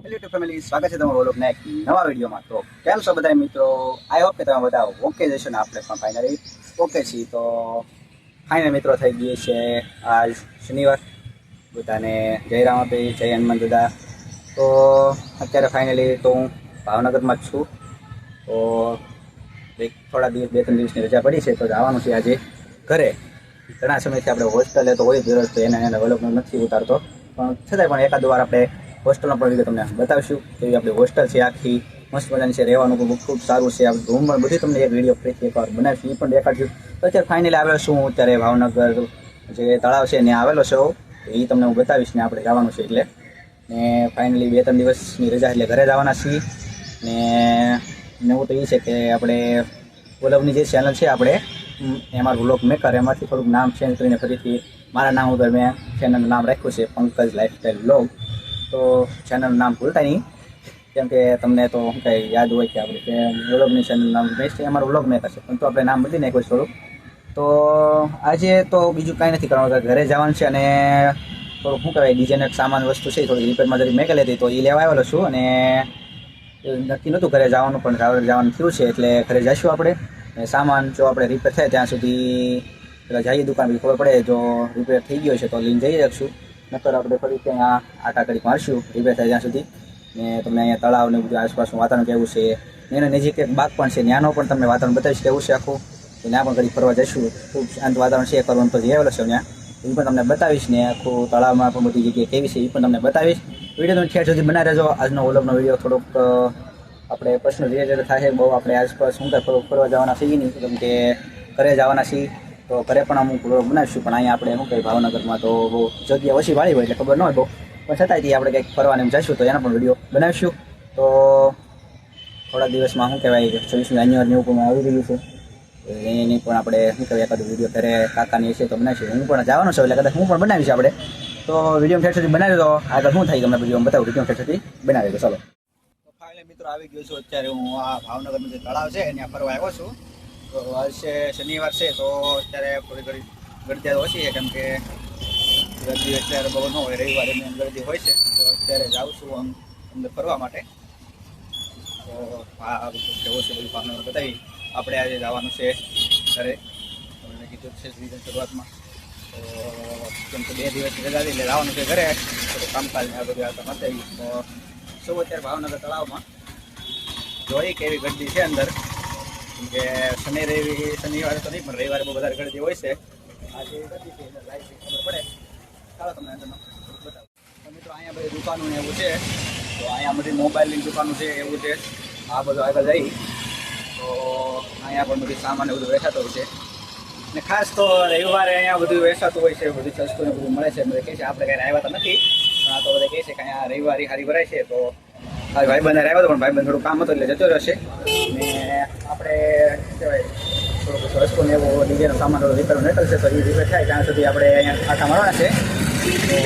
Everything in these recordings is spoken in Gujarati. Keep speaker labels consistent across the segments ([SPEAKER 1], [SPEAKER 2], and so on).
[SPEAKER 1] યુટ્યુબ ફેમિલી સ્વાગત છે તમારું લોકોને એક નવા વિડીયોમાં। તો કેમ છો બધા મિત્રો? આઈ હોપ કે તમે બધા ઓકે જશો ને આપણે પણ ફાઇનલી ઓકે છીએ। તો ફાઇનલ મિત્રો થઈ ગઈ છે આજ શનિવાર, બધાને જય રામાપી, જય હનુમાન દાદા। તો અત્યારે ફાઇનલી તો હું ભાવનગરમાં જ છું। તો થોડા દિવસ 2-3 દિવસની રજા પડી છે, તો જવાનું છે આજે ઘરે। ઘણા સમયથી આપણે હોસ્ટેલે તો હોય જ તો એના ડેવલપમેન્ટ નથી ઉતારતો, પણ છતાંય પણ એકાદ વાર આપણે હોસ્ટેલનો પણ વિડીયો તમને બતાવીશું કે આપણી હોસ્ટેલ છે, આખી મસ્ત મજાની છે, રહેવાનું પણ ખૂબ સારું છે। આપણે રૂમ પણ બધી તમને એક વિડીયો ફરીથી એકવાર બનાવીશું, એ પણ દેખાડશું। તો અત્યારે ફાઇનલી આવેલો છું હું અત્યારે ભાવનગર જે તળાવ છે ત્યાં આવેલો છે, એ તમને હું બતાવીશ ને આપણે જવાનું છે એટલે। ને ફાઇનલી 2-3 દિવસની રજા એટલે ઘરે જવાના છીએ। ને નવું તો એ છે કે આપણે વ્લોગની જે ચેનલ છે આપણે એમાં વ્લોગ મેકર, એમાંથી થોડુંક નામ ચેન્જ કરીને ફરીથી મારા નામ ઉપર મેં ચેનલનું નામ રાખ્યું છે પંકજ લાઈફસ્ટાઈલ વ્લોગ। તો ચેનલનું નામ ભૂલતા નહીં, કેમ કે તમને તો શું કંઈ યાદ હોય કે આપણે વ્લોગની ચેનલનું નામ બેસ્ટ અમારું વ્લોગ મેકર છે, પણ તો આપણે નામ બદલી નાખ્યું થોડુંક। તો આજે તો બીજું કાંઈ નથી કરવાનું, ઘરે જવાનું છે અને થોડુંક શું કહેવાય ડીજેનો સામાન વસ્તુ છે થોડી રિપેરમાં જરી મેકેલી હતી, તો એ લેવા આવેલો છું। અને નક્કી નહોતું ઘરે જવાનું, પણ જવાનું થયું છે એટલે ઘરે જઈશું આપણે। સામાન જો આપણે રિપેર થાય ત્યાં સુધી પેલા જઈએ દુકાન, બી ખબર પડે જો રિપેર થઈ ગયો છે તો લઈને જઈ શકશું, નકર આપણે ફરી ત્યાં આટા કડીક મારશું રિપેર થાય ત્યાં સુધી। ને તમને અહીંયા તળાવ ને બધું આસપાસનું વાતાવરણ કેવું છે, એના નજીક એક બાગ પણ છે, ત્યાંનો પણ તમને વાતાવરણ બતાવીશ કેવું છે આખું। તો ત્યાં પણ ઘડી ફરવા જઈશું, ખૂબ શાંત વાતાવરણ છે, કરવાનું તો જઈ આવેલો છે ત્યાં, એ પણ તમને બતાવીશ। ને આખું તળાવમાં પણ બધી જગ્યાએ કેવી છે એ પણ તમને બતાવીશ। વિડીયો તમે ઠેર સુધી બનાવી રહેજો। આજનો વ્લોગનો વિડીયો થોડોક આપણે પર્સનલ રિલેટેડ થાય, બહુ આપણે આસપાસ શું થોડુંક ફરવા જવાના છીએ નહીં, કેમ કે ઘરે જવાના છીએ તો ઘરે પણ અમુક વ્લોગ બનાવીશું, પણ અહીંયા આપણે શું કહીએ ભાવનગરમાં તો બહુ જગ્યા ઓછી વાળી હોય એટલે ખબર ન હોય બહુ, પણ છતાંય આપણે કંઈક ફરવાને એમ જઈશું તો એના પણ વિડીયો બનાવીશું। તો થોડા દિવસમાં શું કહેવાય 26મી જાન્યુઆરીની ઉપર આવી રહ્યું છે, એની પણ આપણે શું કહેવાય એકાદ વિડીયો ઘરે કાકાની હશે તો બનાવીશું। હું પણ જવાનું છું એટલે કદાચ હું પણ બનાવીશ આપણે, તો વિડીયો ઠેર સુધી બનાવી દો, આગળ શું થાય તમને વિડીયો બતાવું, વિડીયો ઠેર સુધી બનાવી દો। ચાલો, તો ફાઇનલી મિત્રો આવી ગયો છું અત્યારે હું આ ભાવનગરનું જે તળાવ છે ત્યાં ફરવા આવ્યો છું। તો આજ છે શનિવાર છે, તો અત્યારે થોડી ઘણી ગરદી ઓછી છે, કેમ કે ગરદી અત્યારે બહુ ન હોય, રવિવારે એમ ગરદી હોય છે। તો અત્યારે જાઉં છું આમ અંદર ફરવા માટે। તો આ કેવું છે બધું ભાવનગર બતાવી આપણે આજે જવાનું છે ઘરે, તમને કીધું છે શરૂઆતમાં। તો કેમ કે 2 દિવસની રજા એટલે જવાનું છે ઘરે, થોડું કામકાજ ને આ બધું આવતા બતાવી। તો શું અત્યારે ભાવનગર તળાવમાં જોઈ કેવી ગરદી છે અંદર, કેમ કે શનિવારે તો નહીં પણ રવિવારે બહુ વધારે ગરદી હોય છે। આજે ગરદી છે એટલે લાઈટ ખબર પડે, ચાલો તમને અંદરનો બતાવું। તો મિત્રો અહીંયા બધી દુકાનો ને એવું છે, તો અહીંયા બધી મોબાઈલની દુકાનો છે એવું છે। આ બધું આગળ જઈ તો અહીંયા પણ બધી સામાન બધું વેચાતો હોય છે, ને ખાસ તો રવિવારે અહીંયા બધું વેચાતું હોય છે, બધું સસ્તું ને બધું મળે છે। બધા કહે છે આપણે કાંઈ આવ્યા તો નથી, પણ આ તો બધા કહે છે કે અહીંયા રવિવારે સારી ભરાય છે। તો ભાઈબંધ આવ્યો હતો, પણ ભાઈબંધ થોડું કામ હતું એટલે જતો રહેશે। ને આપણે કહેવાય થોડુંક વસ્તુ ને એવો ડીજેનો સામાન થોડો રિપેર નીકળશે, તો એ રિપેર થાય ત્યાં સુધી આપણે અહીંયા આટા મારવાના છે। તો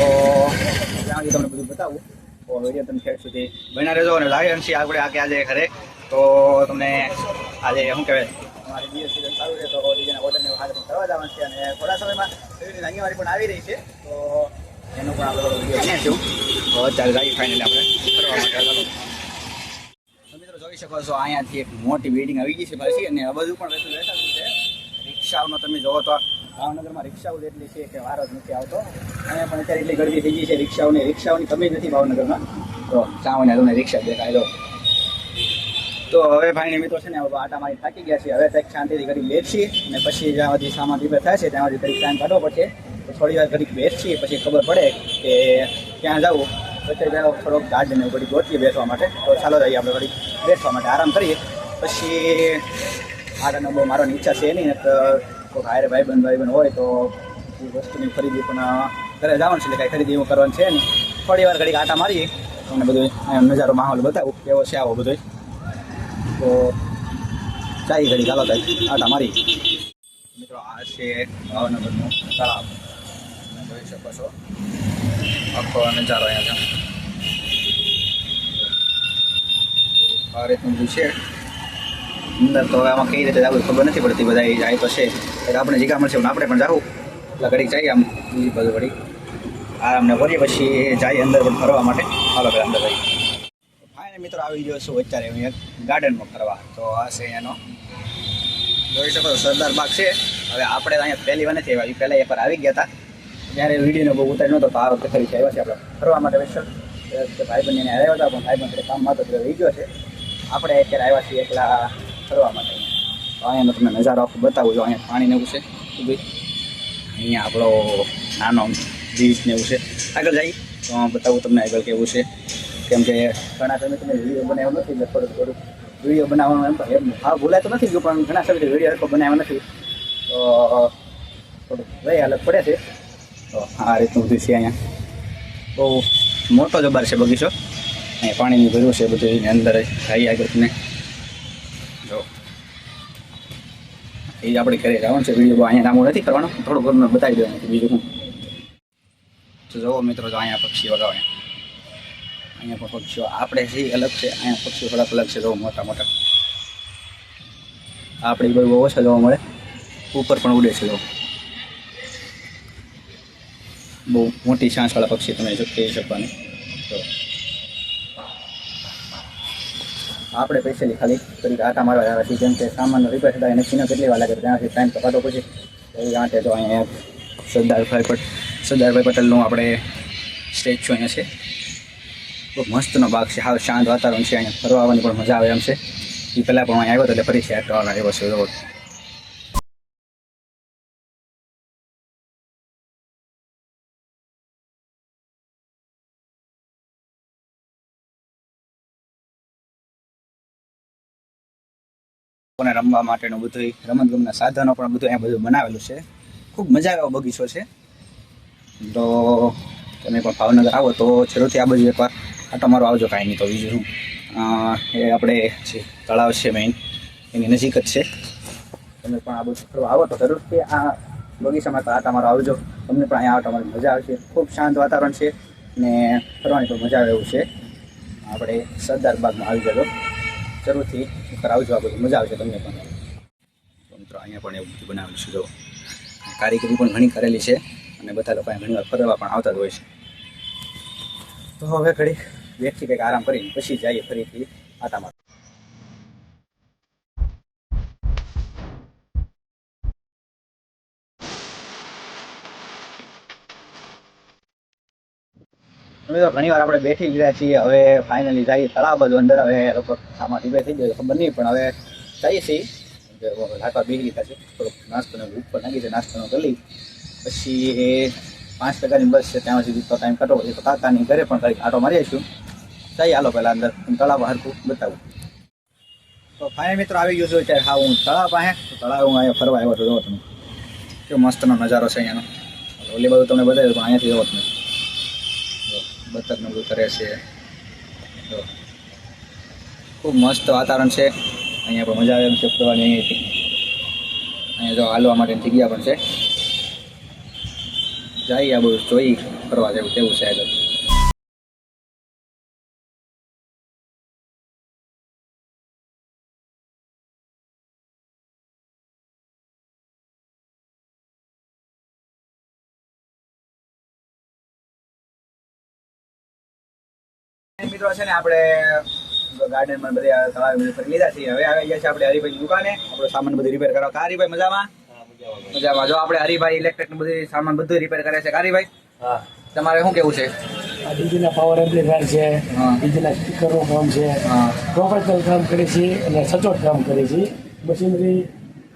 [SPEAKER 1] ત્યાં સુધી તમને બધું બતાવું, તો વિડીયો તમે ઠેર સુધી બના રહેજો। અને લાગે છે આપણે આજે ઘરે તો તમને આજે શું કહેવાય અમારી બીએસ સિઝન ચાલુ છે, તો ડીજેના ઓર્ડરને હાજર કરવા જવાનું છે, અને થોડા સમયમાં જાન્યુઆરી પણ આવી રહી છે, તો એનો પણ આપણે વિડીયો બનાવીશું। તો અત્યારે જઈએ ફાઇનલી આપણે કરવા માટે। તો મિત્રો જોઈ શકો છો અહીંયાથી એક મોટી બિલ્ડિંગ આવી ગઈ છે પાછી, અને આ બધું પણ વસ્તુ વેચાતું છે। રિક્ષાઓનો તમે જોવો તો ભાવનગરમાં રિક્ષાઓ એટલી છે કે વારો જ નથી આવતો। અહીંયા પણ અત્યારે એટલી ગરદી થઈ ગઈ છે રિક્ષાઓની કમી જ નથી ભાવનગરમાં। તો સામાન્ય તમને રિક્ષા દેખાય લો। તો હવે ફાઇનલી મિત્રો છે ને આટા મારી થાકી ગયા છે, હવે કંઈક શાંતિથી ઘડીક બેસીએ, અને પછી જ્યાં બધી સામાન રિપેર થાય છે ત્યાં બધી ઘડીક ટાઈમ કાઢવો પડશે। તો થોડી વાર ઘડીક બેસીએ, પછી ખબર પડે કે ક્યાં જવું। અત્યારે પહેલાં થોડોક ગાર્ડન એવું ઘડીક ગોઠવીએ બેસવા માટે। તો ચાલો જઈએ આપણે ઘડીક બેસવા માટે, આરામ કરીએ, પછી આગળનો બહુ મારવાની ઈચ્છા છે નહીં, કોઈ હારે ભાઈબંધ હોય તો એ વસ્તુની ખરીદી પણ ઘરે જવાનું છે એટલે કાંઈ ખરીદી એવું કરવાનું છે નહીં। થોડી વાર ઘડીક આટા મારીએ, તમને બધું અહીંયા નજારો માહોલ બતાવું કેવો છે આવો બધો। તો ચાઈ ઘડી ચાલો થાય આટા મારી। મિત્રો આ છે ભાવનગરનું તળાવ, તમે જોઈ શકો છો આખો નજારો અહીંયા આ રીતનું બધું છે અંદર। તો હવે આમાં કઈ રીતે જવું ખબર નથી પડતી, બધા જાય તો છે એટલે આપણે જગ્યા મળશે આપણે પણ જાવું, એટલે ઘડીક જઈએ આમ બીજી બધું ઘડીક આરામને કરીએ, પછી જઈએ અંદર પણ ફરવા માટે। ચાલો પહેલાં અંદર જઈએ। મિત્રો આવી ગયો છું અત્યારે હું એક ગાર્ડનમાં ફરવા. તો આ છે એનો જોઈ શકો સરદાર બાગ છે. હવે આપણે અહીંયા પહેલી વાર નથી આવ્યા, પહેલાં એકવાર આવી ગયા હતા જ્યારે વિડીયોનો બહુ ઉતારી નહોતો. તો આ વખતે ફરીથી આવ્યા છે આપણે ફરવા માટે સ્પેશિયલ. ભાઈબંધને આવ્યા હતા પણ ભાઈબંધ કામમાં તો રહી ગયો છે. આપણે અત્યારે આવ્યા છીએ એકલા ફરવા માટે. તો અહીંયાનો તમને નજારો આખું બતાવું છું. અહીંયા પાણીને એવું છે અહીંયા આપણો નાનો બીચ ને એવું છે. આગળ જઈ તો બતાવું તમને આગળ કેવું છે. કેમ કે ઘણા સમય તમે વિડીયો બનાવ્યો નથી એટલે થોડું વિડીયો બનાવવાનું એમ હા ભૂલાય તો નથી ગયું, પણ ઘણા સમયથી વિડીયો હરખો બનાવ્યો નથી તો થોડુંક રહી હાલત પડે છે. તો આ રીતનું બધું છે. અહીંયા બહુ મોટો જબર છે બગીચો. અહીંયા પાણીની ભર્યું છે બધું એની અંદર જઈ આગળ તમને જો એ આપણે ઘરે જવાનું છે. વિડીયો અહીંયા લાંબો નથી કરવાનો, થોડું ઘરનું બતાવી દેવાનું બીજું હું. તો જુઓ મિત્રો તો અહીંયા પક્ષીઓ તો અહીંયા પણ પક્ષીઓ આપણે જે અલગ છે, અહીંયા પક્ષીઓ થોડાક અલગ છે. જો મોટા મોટા આપણી બહુ ઓછા જોવા મળે, ઉપર પણ ઉડે છે. જો બહુ મોટી છાંછવાળા પક્ષી તમે કહી શકવાની. તો આપણે સ્પેશિયલી ખાલી તરીકે આટા મારવા આવ્યા છીએ. જેમ કે સામાનનો રિપેર થતા નક્કી ન કેટલી વાર લાગે ત્યાંથી ટાઈમ કપાતો પછી એવી આંટે. તો અહીંયા સરદારભાઈ પટેલનું આપણે સ્ટેચ્યુ અહીંયા છે. બહુ મસ્તનો બાગ છે, હાવ શાંત વાતાવરણ છે. અહીંયા ફરવા આવવાની પણ મજા આવે એમ છે. એ પહેલાં પણ અહીંયા આવ્યો હતો એટલે ફરીથી આટો આવ્યો છે. લોકોને રમવા માટેનું બધું રમતગમતના સાધનો પણ બધું અહીંયા બધું બનાવેલું છે. ખૂબ મજા આવે એવો બગીચો છે. તો તમે પણ ભાવનગર આવો તો જરૂરથી આ બાજુ એકવાર આટો મારો આવજો. કાંઈ નહીં તો બીજું શું એ આપણે જે તળાવ છે મેઇન એની નજીક જ છે. તમે પણ આ બધું ફરવા આવો તો જરૂરથી આ બગીચામાં તો આટા મારો આવજો. તમને પણ અહીંયા આટા મારવાની મજા આવશે. ખૂબ શાંત વાતાવરણ છે ને ફરવાની પણ મજા આવે એવું છે. આપણે સરદાર બાગમાં આવી જજો, જરૂરથી એકવાર આવજો. આ બધું મજા આવશે તમને પણ. મિત્રો અહીંયા પણ એવું બધું બનાવેલું છે. જો કારીગરી પણ ઘણી કરેલી છે અને બધા લોકો ઘણી વાર ફરવા પણ આવતા જ હોય છે. તો હવે ઘડી બેઠી કંઈક આરામ કરીને પછી જઈએ ફરીથી આટા મારવા. ઘણી વાર આપણે બેઠી ગયા છીએ. હવે ફાઇનલી જઈએ તળાવ બાજુ અંદર. હવે લોકો સામાન રિપેર થઈ ગયો ખબર નહીં, પણ હવે જઈએ છીએ. લાકડા બેસી ગયા છે. થોડોક નાસ્તોને ભૂખ પણ લાગી છે, નાસ્તાનો કરી પછી 5 વાગ્યાની બસ છે. ત્યાં સુધી તો ટાઈમ કાઢો પછી તો કાકાની ઘરે પણ કંઈક આટો મારી આવીશું. જઈએ હાલો પહેલાં અંદર તળાવ હરખું બતાવું. તો ફાઇનલ મિત્રો આવી ગયો છું ત્યારે. હા હું તળાવ પાસે તળાવ હું અહીંયા ફરવા આવ્યો છું. જોવો તમે કેવો મસ્તનો નજારો છે અહીંયાનો. ઓલી બાજુ તમને બતાવ્યું પણ અહીંયાથી જોવો તમે બતકને બધું કરે છે. ખૂબ મસ્ત વાતાવરણ છે. અહીંયા પણ મજા આવે એમ છે ફરવાની. અહીંયાથી અહીંયા જો હાલવા માટેની જગ્યા પણ છે. જઈએ આ બધું જોઈ ફરવા જેવું તેવું છે આગળ. મિત્રો છે ને આપણે ગાર્ડનમાં બધા તળાવ ફરી લીધા છીએ. હવે આવી ગયા છે આપણે હરિભાઈની દુકાને આપણો સામાન બધું રિપેર કરાવતા. હરિભાઈ મજામાં? મજામાં. જો આપણે હરિભાઈ ઇલેક્ટ્રિક બધું સામાન બધું રિપેર કરે છે. હરિભાઈ તમારે શું કેવું છે?
[SPEAKER 2] આ ડીજીના પાવર એમ્પ્લીફાયર છે, ડીજીના સ્પીકરનું કામ છે, પ્રોફેશનલ કામ કરે છે અને સચોટ કામ કરે છે. મશીનરી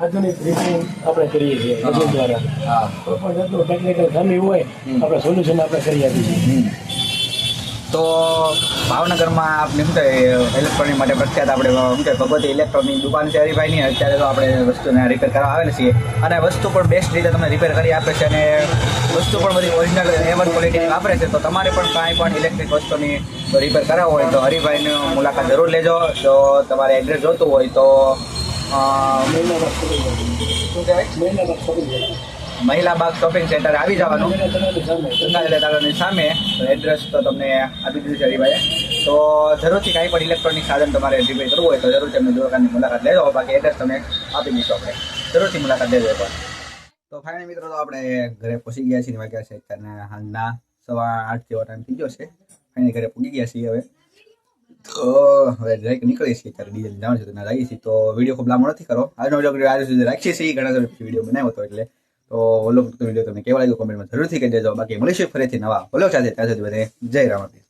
[SPEAKER 2] આધુનિક રીતે આપણે કરીએ છીએ મશીન દ્વારા. કોઈ પણ જાતનું ટેકનિકલ ખામી હોય આપણે સોલ્યુશન આપણે કરી આપીએ છીએ.
[SPEAKER 1] તો ભાવનગરમાં આપણે શું કહે ઇલેક્ટ્રોનિક માટે પ્રખ્યાત આપણે શું કહે ભગવતી ઇલેક્ટ્રોનિક દુકાન છે હરિભાઈની. અત્યારે તો આપણે વસ્તુને રિપેર કરવા આવેલા છીએ અને વસ્તુ પણ બેસ્ટ રીતે તમને રિપેર કરી આપે છે અને વસ્તુ પણ બધી ઓરિજિનલ A1 ક્વોલિટીની વાપરે છે. તો તમારે પણ કાંઈ પણ ઇલેક્ટ્રિક વસ્તુની રિપેર કરાવવો હોય તો હરિભાઈની મુલાકાત જરૂર લેજો. જો તમારે એડ્રેસ જોતું હોય તો શું કહેવાય મહિલાબાગ શોપિંગ સેન્ટર આવી જવાનું, ગંગાજળ સામે. એડ્રેસ તો તમને આપી દીધું છે હરિભાઈએ. તો જરૂરથી કાંઈ પણ ઇલેક્ટ્રોનિક સાધન તમારે રિપેર કરવું હોય તો જરૂરથી અમને દુકાનની મુલાકાત લેજો. બાકી એડ્રેસ તમે આપી દઈશું, આપણે જરૂરથી મુલાકાત લેજો એકવાર. તો ફાઇનલ મિત્રો તો આપણે ઘરે પહોંચી ગયા છીએ. વાગ્યા છે અત્યારના હાલના 7:30 જેવો ટાઈમ થઈ ગયો છે. ફાઇનલ ઘરે પહોંચી ગયા છીએ. હવે તો હવે ડાયરેક્ટ નીકળી છીએ ત્યારે ડીજે જવાનું છે તો ના જઈએ છીએ તો વિડીયો ખૂબ લાંબો નથી કરો આજનો વિડીયો આજ સુધી રાખીએ છીએ ઘણા સમય પછી વિડીયો બનાવ્યો હતો એટલે તો ઓલો વિડીયો તમને કેવો લાગ્યો કોમેન્ટમાં જરૂરથી કહી દેજો બાકી મળીશું ફરીથી નવા ઓલો સાથે ત્યાં સુધી બધે જય રામ.